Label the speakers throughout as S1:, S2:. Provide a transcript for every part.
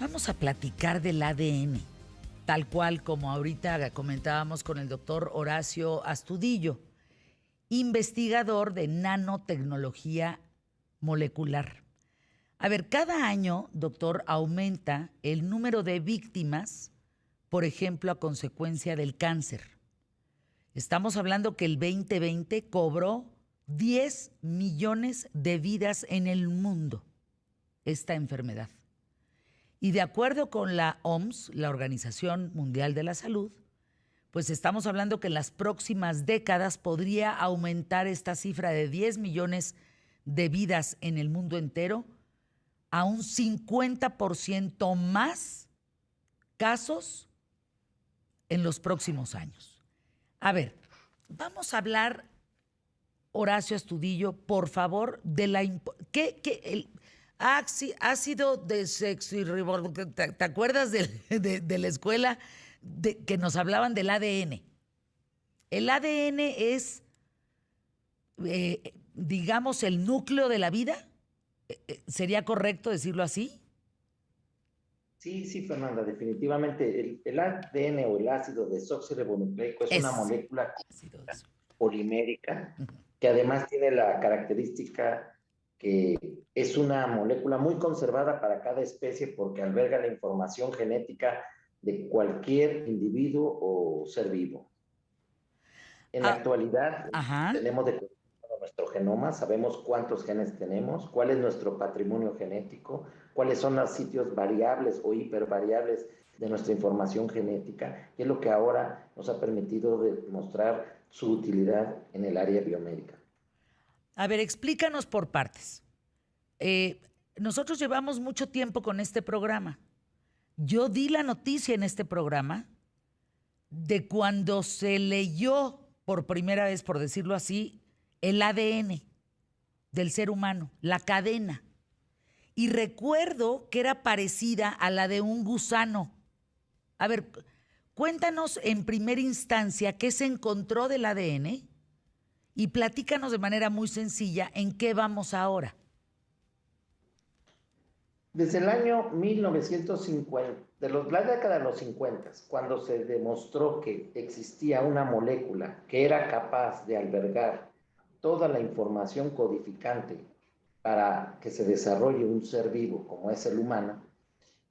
S1: Vamos a platicar del ADN, tal cual como ahorita comentábamos con el doctor Horacio Astudillo, investigador de nanotecnología molecular. A ver, cada año, doctor, aumenta el número de víctimas, por ejemplo, a consecuencia del cáncer. Estamos hablando que el 2020 cobró 10 millones de vidas en el mundo esta enfermedad. Y de acuerdo con la OMS, la Organización Mundial de la Salud, pues estamos hablando que en las próximas décadas podría aumentar esta cifra de 10 millones de vidas en el mundo entero a un 50% más casos en los próximos años. A ver, vamos a hablar, Horacio Astudillo, por favor, de la... el ácido desoxirribonucleico, ¿te acuerdas de la escuela que nos hablaban del ADN? El ADN es, digamos, el núcleo de la vida. ¿Sería correcto decirlo así?
S2: Sí, sí, Fernanda, definitivamente el ADN o el ácido desoxirribonucleico es una
S1: Es
S2: molécula
S1: ácido desoxirribonucleico.
S2: polimérica que además tiene la característica que es una molécula muy conservada para cada especie porque alberga la información genética de cualquier individuo o ser vivo. En la
S1: Ah,
S2: actualidad
S1: ajá.
S2: tenemos de nuestro genoma, sabemos cuántos genes tenemos, cuál es nuestro patrimonio genético, cuáles son los sitios variables o hipervariables de nuestra información genética, y es lo que ahora nos ha permitido demostrar su utilidad en el área biomédica.
S1: A ver, explícanos por partes. Eh, Nosotros llevamos mucho tiempo con este programa. Yo di la noticia en este programa de cuando se leyó por primera vez, por decirlo así, el ADN del ser humano, la cadena. Y recuerdo que era parecida a la de un gusano. A ver, cuéntanos en primera instancia qué se encontró del ADN y platícanos de manera muy sencilla en qué vamos ahora.
S2: Desde el año 1950, la década de los 50, cuando se demostró que existía una molécula que era capaz de albergar toda la información codificante para que se desarrolle un ser vivo como es el humano,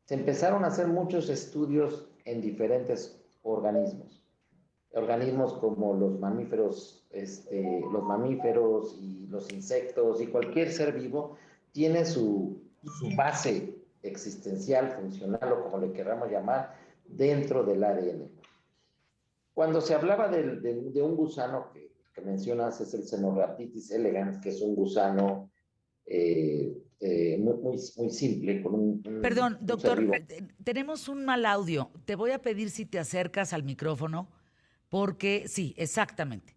S2: se empezaron a hacer muchos estudios en diferentes organismos. Organismos como los mamíferos y los insectos y cualquier ser vivo tiene su base existencial, funcional o como le queramos llamar, dentro del ADN. Cuando se hablaba de un gusano que mencionas, es el Cenorhabditis elegans, que es un gusano muy simple, con
S1: Perdón,
S2: un ser
S1: doctor,
S2: vivo.
S1: tenemos un mal audio. Te voy a pedir si te acercas al micrófono, porque sí, exactamente.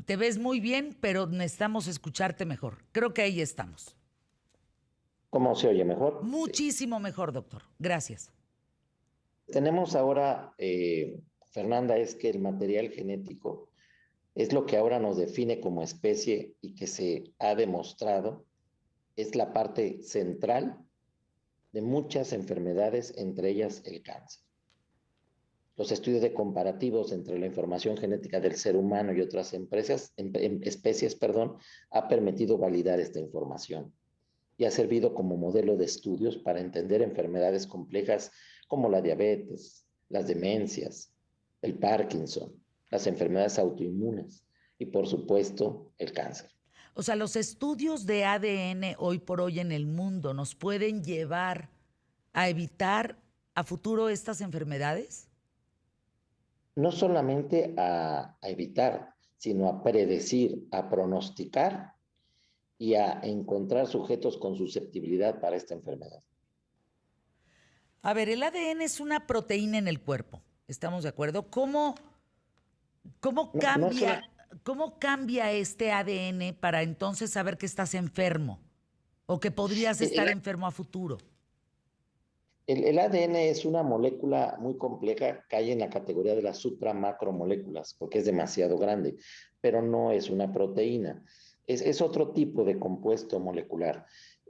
S1: Te ves muy bien, pero necesitamos escucharte mejor. Creo que ahí estamos.
S2: ¿Cómo se oye mejor? Sí.
S1: Muchísimo mejor, doctor. Gracias.
S2: Tenemos ahora, Fernanda, es que el material genético es lo que ahora nos define como especie y que se ha demostrado es la parte central de muchas enfermedades, entre ellas el cáncer. Los estudios de comparativos entre la información genética del ser humano y otras especies, ha permitido validar esta información y ha servido como modelo de estudios para entender enfermedades complejas como la diabetes, las demencias, el Parkinson, las enfermedades autoinmunes y, por supuesto, el cáncer.
S1: O sea, los estudios de ADN hoy por hoy en el mundo nos pueden llevar a evitar a futuro estas enfermedades.
S2: No solamente a evitar, sino a predecir, a pronosticar y a encontrar sujetos con susceptibilidad para esta enfermedad.
S1: A ver, el ADN es una proteína en el cuerpo. ¿Estamos de acuerdo? ¿Cómo
S2: No, no solo,
S1: cambia, cómo cambia este ADN para entonces saber que estás enfermo o que podrías
S2: el,
S1: estar enfermo a futuro?
S2: el ADN es una molécula muy compleja, cae en la categoría de las supramacromoléculas, porque es demasiado grande, pero no es una proteína. Es otro tipo de compuesto molecular.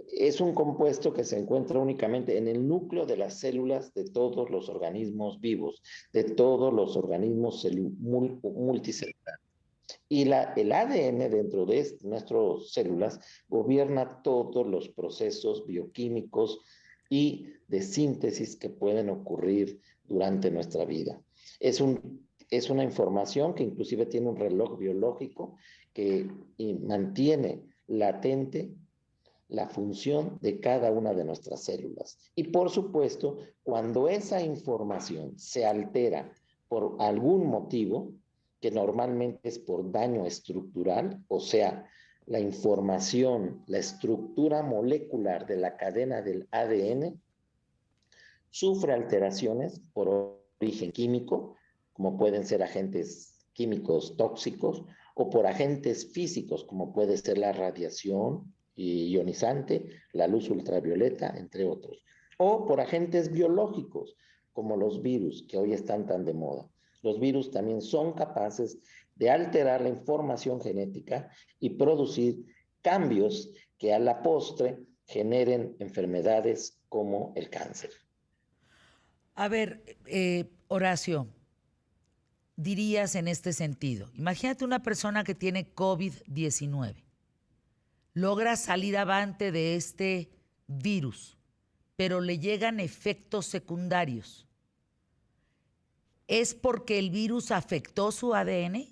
S2: Es un compuesto que se encuentra únicamente en el núcleo de las células de todos los organismos vivos, de todos los organismos multicelulares. Y el ADN dentro de nuestras células gobierna todos los procesos bioquímicos y de síntesis que pueden ocurrir durante nuestra vida. Es una información que inclusive tiene un reloj biológico que mantiene latente la función de cada una de nuestras células. Y por supuesto, cuando esa información se altera por algún motivo, que normalmente es por daño estructural, o sea, la información, la estructura molecular de la cadena del ADN sufre alteraciones por origen químico, como pueden ser agentes químicos tóxicos, o por agentes físicos, como puede ser la radiación ionizante, la luz ultravioleta, entre otros, o por agentes biológicos, como los virus, que hoy están tan de moda. Los virus también son capaces de alterar la información genética y producir cambios que a la postre generen enfermedades como el cáncer.
S1: A ver, Horacio, dirías en este sentido, imagínate una persona que tiene COVID-19, logra salir avante de este virus, pero le llegan efectos secundarios. ¿Es porque el virus afectó su ADN?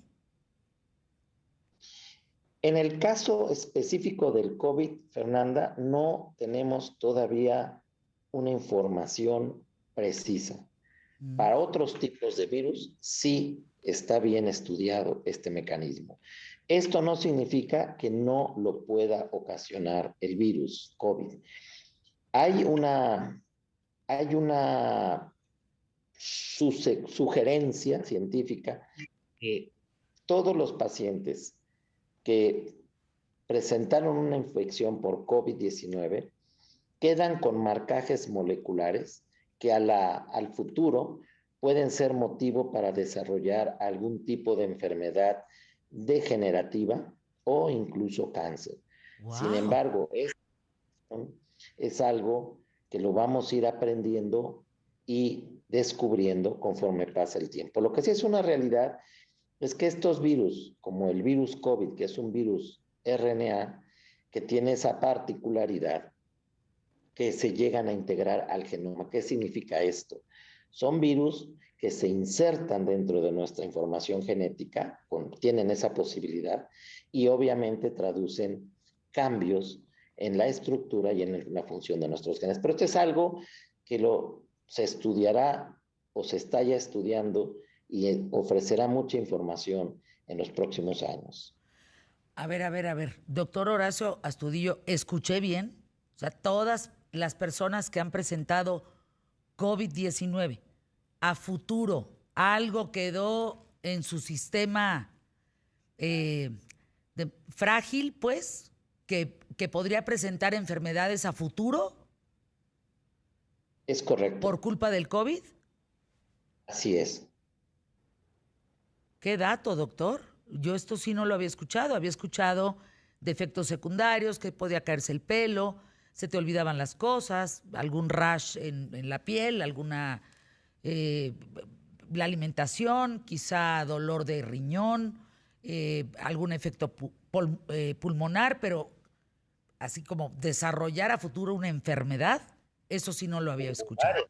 S2: En el caso específico del COVID, Fernanda, no tenemos todavía una información precisa. Para otros tipos de virus, sí está bien estudiado este mecanismo. Esto no significa que no lo pueda ocasionar el virus COVID. Hay una sugerencia científica que todos los pacientes que presentaron una infección por COVID-19 quedan con marcajes moleculares que al futuro pueden ser motivo para desarrollar algún tipo de enfermedad degenerativa o incluso cáncer.
S1: Wow.
S2: Sin embargo, es algo que lo vamos a ir aprendiendo y descubriendo conforme pasa el tiempo. Lo que sí es una realidad es que estos virus, como el virus COVID, que es un virus RNA, que tiene esa particularidad, que se llegan a integrar al genoma. ¿Qué significa esto? Son virus que se insertan dentro de nuestra información genética, tienen esa posibilidad y obviamente traducen cambios en la estructura y en la función de nuestros genes. Pero esto es algo que se estudiará o se está ya estudiando y ofrecerá mucha información en los próximos años.
S1: A ver. Doctor Horacio Astudillo, ¿escuché bien? O sea, todas las personas que han presentado COVID-19 a futuro, algo quedó en su sistema frágil, pues, que podría presentar enfermedades a futuro.
S2: Es correcto.
S1: ¿Por culpa del COVID?
S2: Así es.
S1: ¿Qué dato, doctor? Yo esto sí no lo había escuchado. Había escuchado de efectos secundarios, que podía caerse el pelo, se te olvidaban las cosas, algún rash en la piel, alguna... la alimentación, quizá dolor de riñón, algún efecto pulmonar, pero así como desarrollar a futuro una enfermedad, eso sí no lo había escuchado.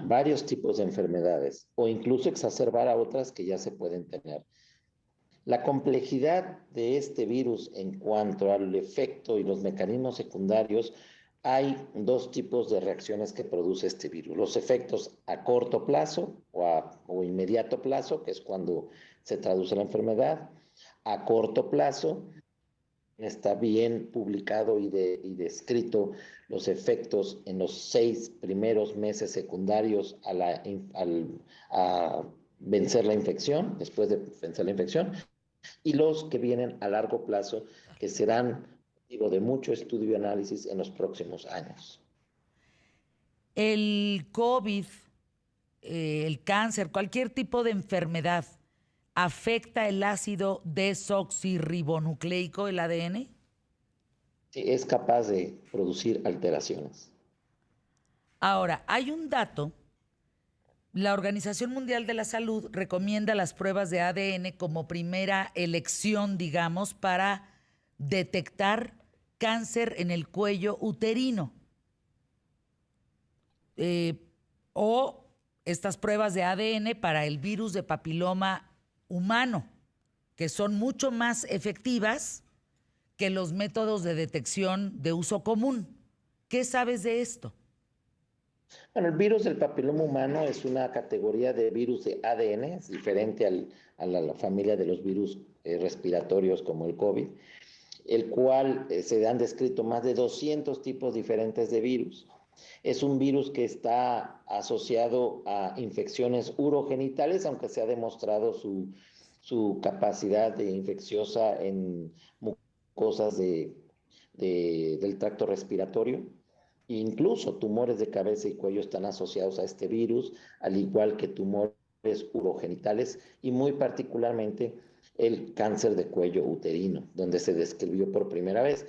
S2: Varios tipos de enfermedades o incluso exacerbar a otras que ya se pueden tener. La complejidad de este virus en cuanto al efecto y los mecanismos secundarios, hay dos tipos de reacciones que produce este virus. Los efectos a corto plazo o inmediato plazo, que es cuando se traduce la enfermedad. A corto plazo, está bien publicado y descrito los efectos en los 6 primeros meses secundarios a vencer la infección, después de vencer la infección, y los que vienen a largo plazo, que serán motivo de mucho estudio y análisis en los próximos años.
S1: El COVID, el cáncer, cualquier tipo de enfermedad, ¿afecta el ácido desoxirribonucleico, el ADN?
S2: Sí, es capaz de producir alteraciones.
S1: Ahora, hay un dato. La Organización Mundial de la Salud recomienda las pruebas de ADN como primera elección, digamos, para detectar cáncer en el cuello uterino. Eh, o estas pruebas de ADN para el virus de papiloma humano, que son mucho más efectivas que los métodos de detección de uso común. ¿Qué sabes de esto?
S2: Bueno, el virus del papiloma humano es una categoría de virus de ADN, es diferente a la familia de los virus respiratorios como el COVID, el cual se han descrito más de 200 tipos diferentes de virus. Es un virus que está asociado a infecciones urogenitales, aunque se ha demostrado su capacidad de infecciosa en mucosas del tracto respiratorio. Incluso tumores de cabeza y cuello están asociados a este virus, al igual que tumores urogenitales y muy particularmente el cáncer de cuello uterino, donde se describió por primera vez.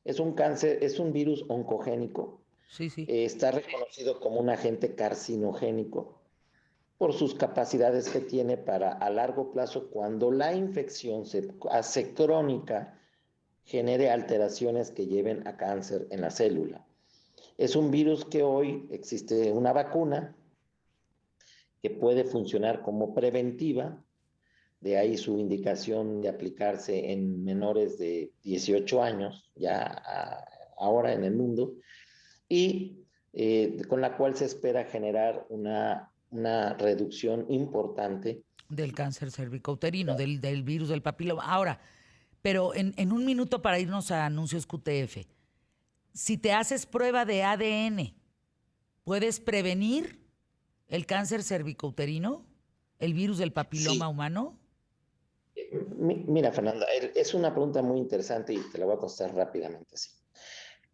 S2: Es un cáncer, es un virus oncogénico,
S1: Sí, sí.
S2: está reconocido como un agente carcinogénico por sus capacidades que tiene para a largo plazo, cuando la infección se hace crónica, genere alteraciones que lleven a cáncer en la célula. Es un virus que hoy existe una vacuna que puede funcionar como preventiva, de ahí su indicación de aplicarse en menores de 18 años, ahora en el mundo, y con la cual se espera generar una reducción importante.
S1: Del cáncer cervicouterino, del virus del papiloma. Ahora, pero en un minuto para irnos a anuncios QTF, si te haces prueba de ADN, ¿puedes prevenir el cáncer cervicouterino? ¿El virus del papiloma
S2: Sí,
S1: humano?
S2: mira, Fernanda, es una pregunta muy interesante y te la voy a contestar rápidamente así.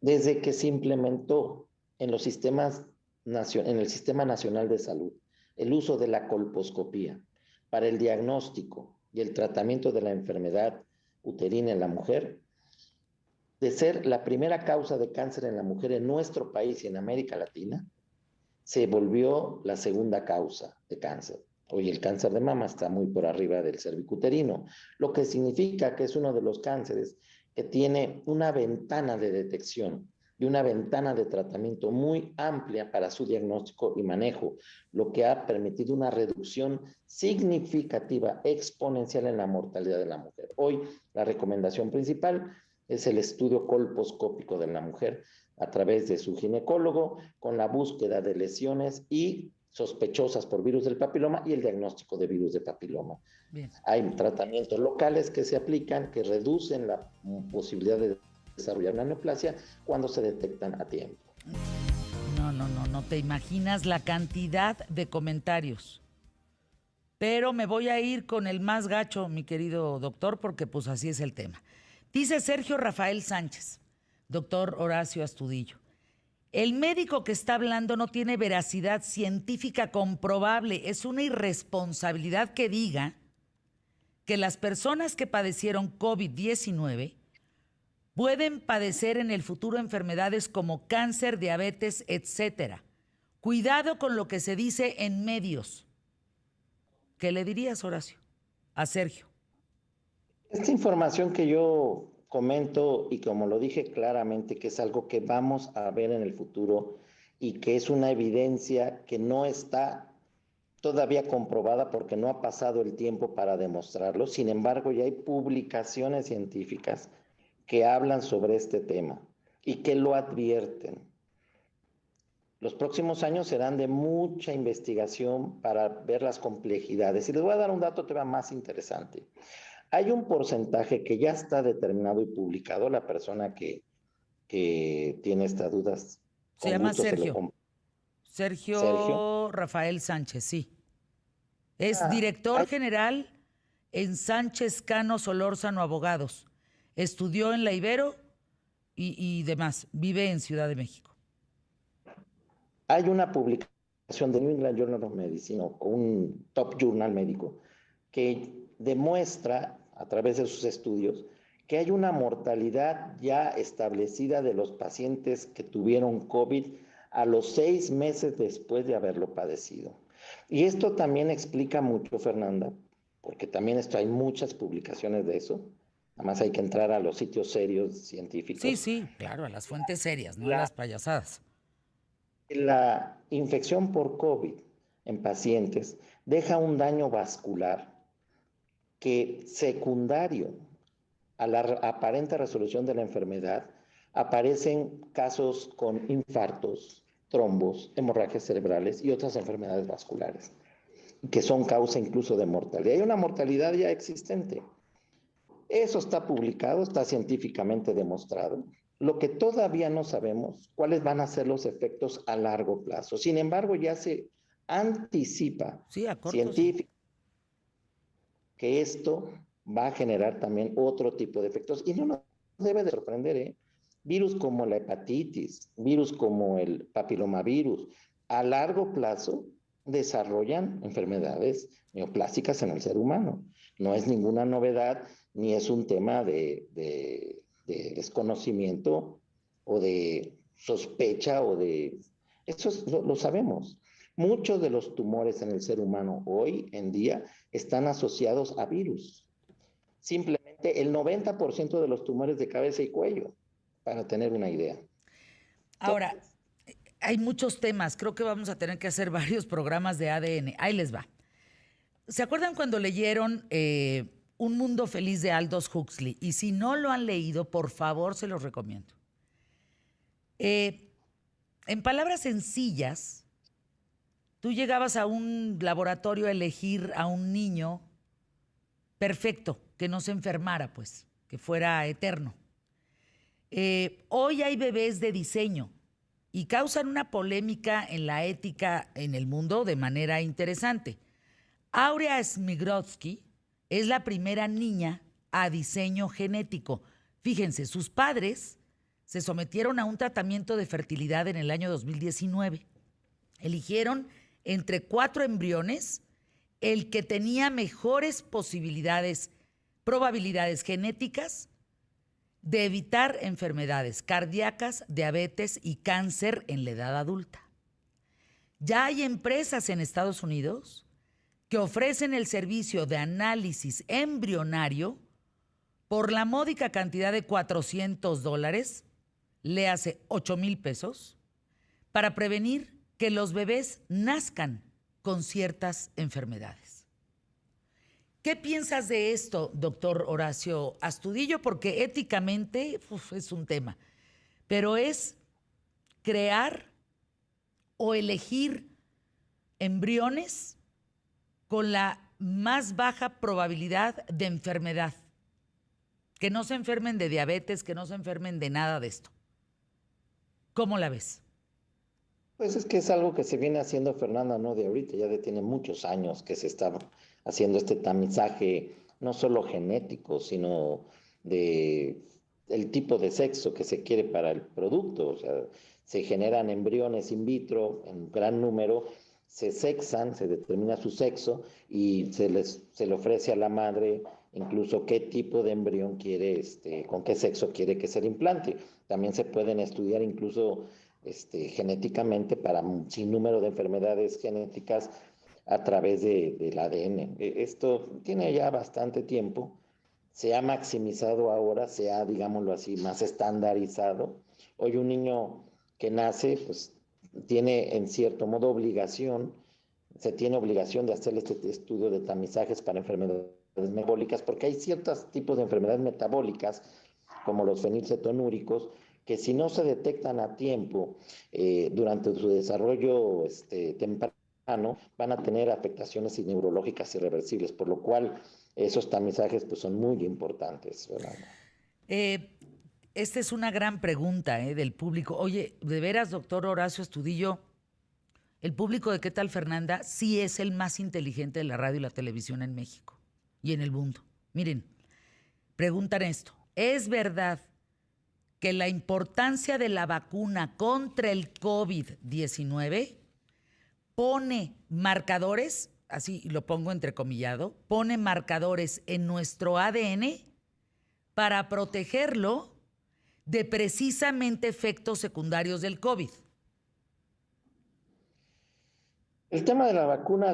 S2: Desde que se implementó en los en el Sistema Nacional de Salud el uso de la colposcopía para el diagnóstico y el tratamiento de la enfermedad uterina en la mujer, de ser la primera causa de cáncer en la mujer en nuestro país y en América Latina, se volvió la segunda causa de cáncer. Hoy el cáncer de mama está muy por arriba del cervicuterino, lo que significa que es uno de los cánceres que tiene una ventana de detección y una ventana de tratamiento muy amplia para su diagnóstico y manejo, lo que ha permitido una reducción significativa, exponencial en la mortalidad de la mujer. Hoy la recomendación principal es el estudio colposcópico de la mujer a través de su ginecólogo con la búsqueda de lesiones y sospechosas por virus del papiloma y el diagnóstico de virus de papiloma.
S1: Bien.
S2: Hay tratamientos locales que se aplican que reducen la posibilidad de desarrollar una neoplasia cuando se detectan a tiempo.
S1: No, no, no, no te imaginas la cantidad de comentarios. Pero me voy a ir con el más gacho, mi querido doctor, porque pues así es el tema. Dice Sergio Rafael Sánchez, doctor Horacio Astudillo. El médico que está hablando no tiene veracidad científica comprobable. Es una irresponsabilidad que diga que las personas que padecieron COVID-19 pueden padecer en el futuro enfermedades como cáncer, diabetes, etcétera. Cuidado con lo que se dice en medios. ¿Qué le dirías, Horacio? A Sergio.
S2: Esta información que yo comento y como lo dije claramente, que es algo que vamos a ver en el futuro y que es una evidencia que no está todavía comprobada porque no ha pasado el tiempo para demostrarlo. Sin embargo, ya hay publicaciones científicas que hablan sobre este tema y que lo advierten. Los próximos años serán de mucha investigación para ver las complejidades. Y les voy a dar un dato todavía más interesante. Hay un porcentaje que ya está determinado y publicado. La persona que tiene estas dudas,
S1: Se
S2: con
S1: llama
S2: gusto se lo
S1: Sergio.
S2: comparto. Sergio.
S1: Sergio Rafael Sánchez, sí. Es director
S2: Hay
S1: general en Sánchez Cano Solórzano Abogados. Estudió en la Ibero y demás. Vive en Ciudad de México.
S2: Hay una publicación de New England Journal of Medicine, o un top journal médico, que demuestra a través de sus estudios que hay una mortalidad ya establecida de los pacientes que tuvieron COVID a los 6 meses después de haberlo padecido. Y esto también explica mucho, Fernanda, porque también hay muchas publicaciones de eso. Nada más hay que entrar a los sitios serios
S1: Sí,
S2: científicos.
S1: sí, claro, a las fuentes serias, no a
S2: La,
S1: las payasadas.
S2: la infección por COVID en pacientes deja un daño vascular que, secundario a la aparente resolución de la enfermedad, aparecen casos con infartos, trombos, hemorragias cerebrales y otras enfermedades vasculares, que son causa incluso de mortalidad. Hay una mortalidad ya existente. Eso está publicado, está científicamente demostrado. Lo que todavía no sabemos, cuáles van a ser los efectos a largo plazo. Sin embargo, ya se anticipa
S1: Sí, a corto, sí.
S2: científicamente que esto va a generar también otro tipo de efectos. Y no nos debe de sorprender, ¿eh? Virus como la hepatitis, virus como el papilomavirus, a largo plazo desarrollan enfermedades neoplásicas en el ser humano. No es ninguna novedad, ni es un tema de desconocimiento o de sospecha o de... Eso lo sabemos. Muchos de los tumores en el ser humano hoy en día están asociados a virus. Simplemente el 90% de los tumores de cabeza y cuello, para tener una idea.
S1: Ahora, hay muchos temas. Creo que vamos a tener que hacer varios programas de ADN. Ahí les va. ¿Se acuerdan cuando leyeron Un Mundo Feliz de Aldous Huxley? Y si no lo han leído, por favor, se los recomiendo. En palabras sencillas, tú llegabas a un laboratorio a elegir a un niño perfecto, que no se enfermara, pues, que fuera eterno. Hoy hay bebés de diseño y causan una polémica en la ética en el mundo de manera interesante. Aurea Smigrodsky es la primera niña a diseño genético. Fíjense, sus padres se sometieron a un tratamiento de fertilidad en el año 2019. Eligieron entre 4 embriones el que tenía mejores probabilidades genéticas de evitar enfermedades cardíacas, diabetes y cáncer en la edad adulta. Ya hay empresas en Estados Unidos que ofrecen el servicio de análisis embrionario por la módica cantidad de $400, le hace 8,000 pesos, para prevenir que los bebés nazcan con ciertas enfermedades. ¿Qué piensas de esto, doctor Horacio Astudillo? Porque éticamente es un tema, pero es crear o elegir embriones con la más baja probabilidad de enfermedad. Que no se enfermen de diabetes, que no se enfermen de nada de esto. ¿Cómo la ves?
S2: Pues es que es algo que se viene haciendo, Fernanda, no de ahorita, ya tiene muchos años que se está haciendo este tamizaje, no solo genético, sino de el tipo de sexo que se quiere para el producto. O sea, se generan embriones in vitro en gran número, se sexan, se determina su sexo y se le ofrece a la madre incluso qué tipo de embrión quiere, con qué sexo quiere que se le implante. También se pueden estudiar incluso genéticamente para un sinnúmero de enfermedades genéticas a través del ADN. Esto tiene ya bastante tiempo, se ha maximizado ahora, se ha, digámoslo así, más estandarizado. Hoy un niño que nace, pues tiene en cierto modo obligación, se tiene obligación de hacer este estudio de tamizajes para enfermedades metabólicas, porque hay ciertos tipos de enfermedades metabólicas, como los fenilcetonúricos, que si no se detectan a tiempo durante su desarrollo temprano, van a tener afectaciones neurológicas irreversibles, por lo cual esos tamizajes pues, son muy importantes, Fernando.
S1: Esta es una gran pregunta del público. Oye, de veras, doctor Horacio Astudillo, el público de ¿Qué tal, Fernanda? Sí es el más inteligente de la radio y la televisión en México y en el mundo. Miren, preguntan esto. ¿Es verdad que la importancia de la vacuna contra el COVID-19 pone marcadores, así lo pongo entrecomillado, pone marcadores en nuestro ADN para protegerlo de precisamente efectos secundarios del COVID?
S2: El tema de la vacuna,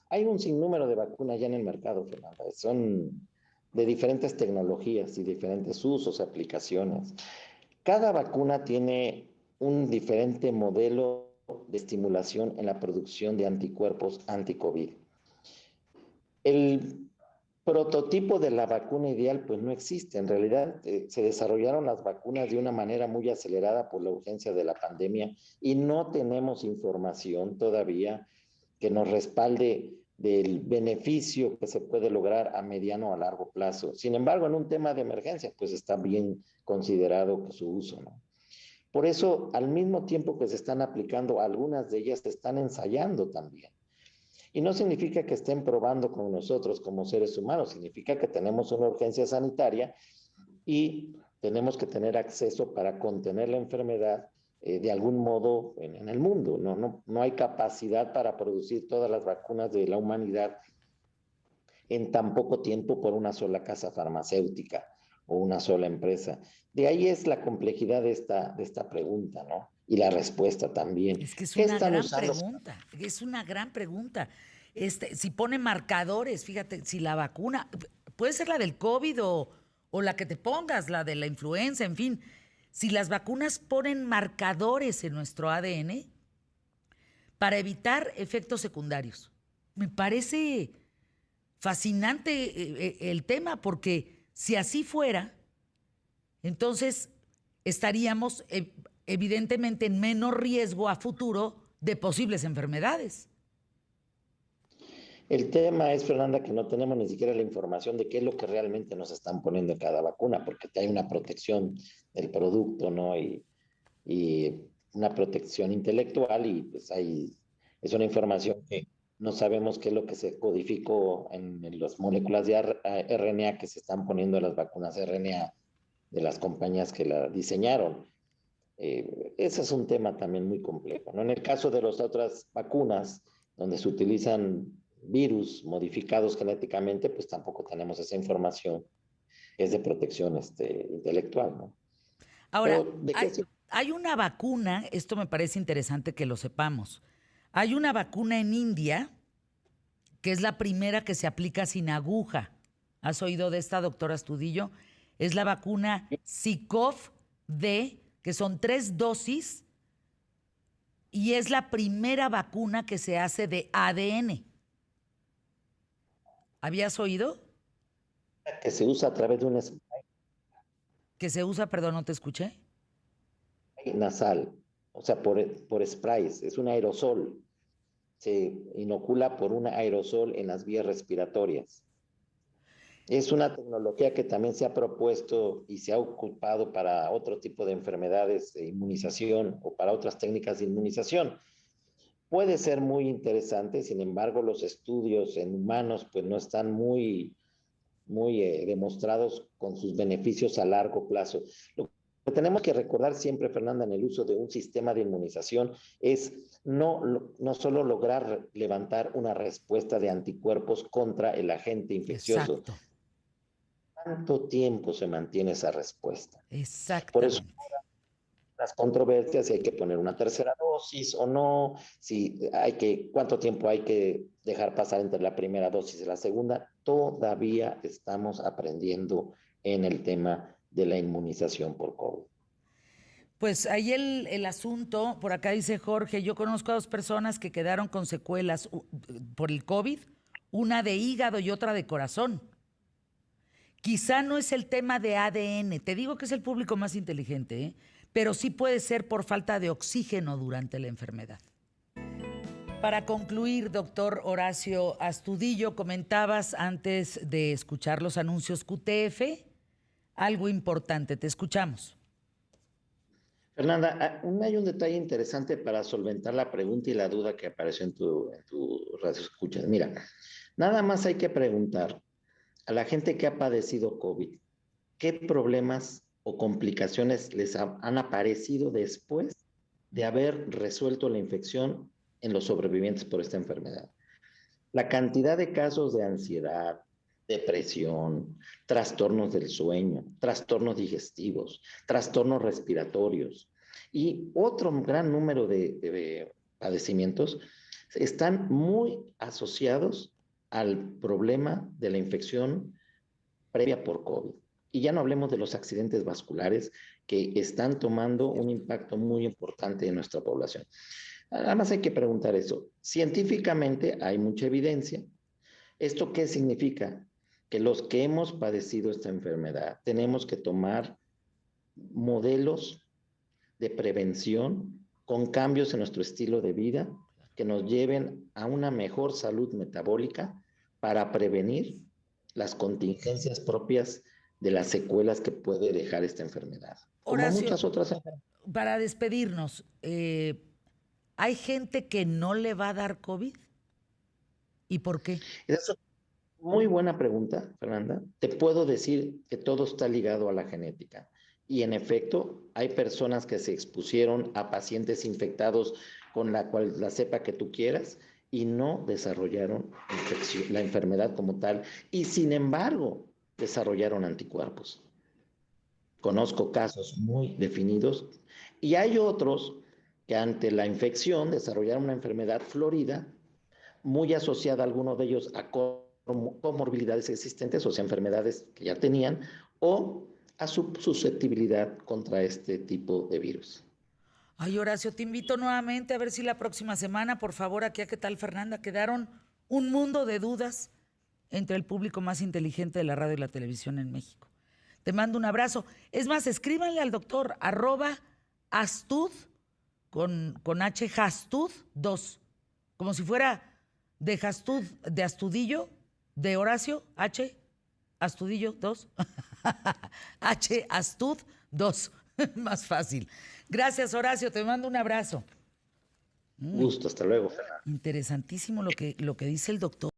S2: hay un sinnúmero de vacunas ya en el mercado, Fernanda. Son de diferentes tecnologías y diferentes usos, aplicaciones. Cada vacuna tiene un diferente modelo de estimulación en la producción de anticuerpos anti-COVID. El prototipo de la vacuna ideal pues no existe. En realidad se desarrollaron las vacunas de una manera muy acelerada por la urgencia de la pandemia y no tenemos información todavía que nos respalde del beneficio que se puede lograr a mediano o a largo plazo. Sin embargo, en un tema de emergencia, pues está bien considerado su uso, ¿no? Por eso, al mismo tiempo que se están aplicando, algunas de ellas se están ensayando también. Y no significa que estén probando con nosotros como seres humanos, significa que tenemos una urgencia sanitaria y tenemos que tener acceso para contener la enfermedad de algún modo en el mundo. No hay capacidad para producir todas las vacunas de la humanidad en tan poco tiempo por una sola casa farmacéutica o una sola empresa. De ahí es la complejidad de esta pregunta, ¿no? Y la respuesta también.
S1: Es que es
S2: ¿Qué
S1: una
S2: están
S1: gran
S2: usando?
S1: pregunta, es una gran pregunta. Si pone marcadores, fíjate, si la vacuna, puede ser la del COVID o la que te pongas, la de la influenza, en fin, si las vacunas ponen marcadores en nuestro ADN para evitar efectos secundarios. Me parece fascinante el tema, porque si así fuera, entonces estaríamos evidentemente en menos riesgo a futuro de posibles enfermedades.
S2: El tema es, Fernanda, que no tenemos ni siquiera la información de qué es lo que realmente nos están poniendo en cada vacuna, porque hay una protección del producto, ¿no? Y una protección intelectual y pues es una información que no sabemos qué es lo que se codificó en las moléculas de RNA que se están poniendo en las vacunas RNA de las compañías que la diseñaron. Ese es un tema también muy complejo, ¿no? En el caso de las otras vacunas, donde se utilizan virus modificados genéticamente, pues tampoco tenemos esa información, es de protección intelectual, ¿no?
S1: Ahora,
S2: Pero, ¿de qué se
S1: hay una vacuna, esto me parece interesante que lo sepamos. Hay una vacuna en India que es la primera que se aplica sin aguja. ¿Has oído de esta, doctora Astudillo? Es la vacuna SICOV-D, que son 3 dosis y es la primera vacuna que se hace de ADN. ¿Habías oído?
S2: que se usa a través de un
S1: Que se usa, perdón, no te escuché.
S2: nasal, o sea, por sprays, es un aerosol, se inocula por un aerosol en las vías respiratorias. Es una tecnología que también se ha propuesto y se ha ocupado para otro tipo de enfermedades de inmunización o para otras técnicas de inmunización. Puede ser muy interesante, sin embargo, los estudios en humanos pues no están muy demostrados con sus beneficios a largo plazo. Lo que tenemos que recordar siempre, Fernanda, en el uso de un sistema de inmunización es no solo lograr levantar una respuesta de anticuerpos contra el agente infeccioso.
S1: Exacto,
S2: ¿Cuánto tiempo se mantiene esa respuesta? Por eso
S1: exactamente.
S2: las controversias, si hay que poner una tercera dosis o no, cuánto tiempo hay que dejar pasar entre la primera dosis y la segunda, todavía estamos aprendiendo en el tema de la inmunización por COVID.
S1: Pues ahí el asunto, por acá dice Jorge, yo conozco a 2 personas que quedaron con secuelas por el COVID, una de hígado y otra de corazón. Quizá no es el tema de ADN, te digo que es el público más inteligente, ¿eh? Pero sí puede ser por falta de oxígeno durante la enfermedad. Para concluir, doctor Horacio Astudillo, comentabas antes de escuchar los anuncios QTF algo importante, te escuchamos.
S2: Fernanda, hay un detalle interesante para solventar la pregunta y la duda que apareció en tu radio escuchas. Mira, nada más hay que preguntar a la gente que ha padecido COVID, ¿qué problemas o complicaciones han aparecido después de haber resuelto la infección en los sobrevivientes por esta enfermedad? La cantidad de casos de ansiedad, depresión, trastornos del sueño, trastornos digestivos, trastornos respiratorios y otro gran número de padecimientos están muy asociados al problema de la infección previa por COVID. Y ya no hablemos de los accidentes vasculares que están tomando un impacto muy importante en nuestra población. Además hay que preguntar eso. Científicamente hay mucha evidencia. ¿Esto qué significa? Que los que hemos padecido esta enfermedad tenemos que tomar modelos de prevención con cambios en nuestro estilo de vida que nos lleven a una mejor salud metabólica para prevenir las contingencias propias de las secuelas que puede dejar esta enfermedad, como
S1: Horacio,
S2: muchas otras enfermedades.
S1: para despedirnos, ¿hay gente que no le va a dar COVID? ¿Y por qué?
S2: Esa es muy buena pregunta, Fernanda. Te puedo decir que todo está ligado a la genética. Y en efecto, hay personas que se expusieron a pacientes infectados con la cepa que tú quieras y no desarrollaron la enfermedad como tal. Y sin embargo, desarrollaron anticuerpos. Conozco casos muy definidos y hay otros que ante la infección desarrollaron una enfermedad florida muy asociada a algunos de ellos a comorbilidades existentes, o sea, enfermedades que ya tenían, o a su susceptibilidad contra este tipo de virus.
S1: Ay, Horacio, te invito nuevamente a ver si la próxima semana, por favor, aquí a ¿Qué tal, Fernanda? Quedaron un mundo de dudas entre el público más inteligente de la radio y la televisión en México. Te mando un abrazo. Es más, escríbanle al doctor @astud con H Hastud 2, como si fuera de Hastud, de Astudillo, de Horacio, H Astudillo 2, H Astud 2, más fácil. Gracias, Horacio, te mando un abrazo.
S2: Gusto, hasta luego.
S1: Interesantísimo lo que dice el doctor.